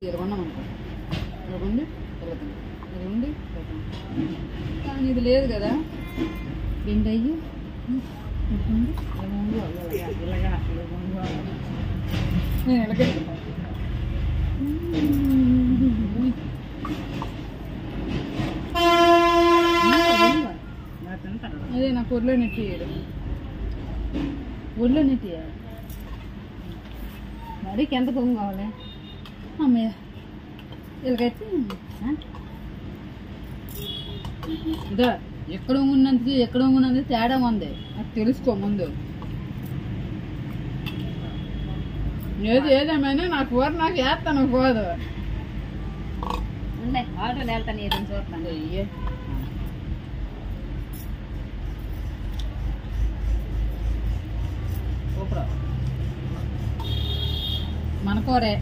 ఇరవన్నాం అనుకో ఇరవండి ఇరవండి కానీ ఇది లేదు కదా రెండు అయ్యి ఇలాగా నేను ఇలాగే అదే నాకు ఊర్లో నెట్టి ఊర్లో నెట్టి మరికి ఎంత పొంగు కావాలి అమ్మయ్య ఇలాగైతే ఇదా ఎక్కడ ఉన్నందుకు తేడా ఉంది నాకు తెలుసుకో ముందు ఏదేమైనా నాకు ఊరు నాకు వేస్తాను పోదు ఆటోలు వెళ్తాను ఏదైనా చూస్తాను అయ్యే సూపర్ మన కూరే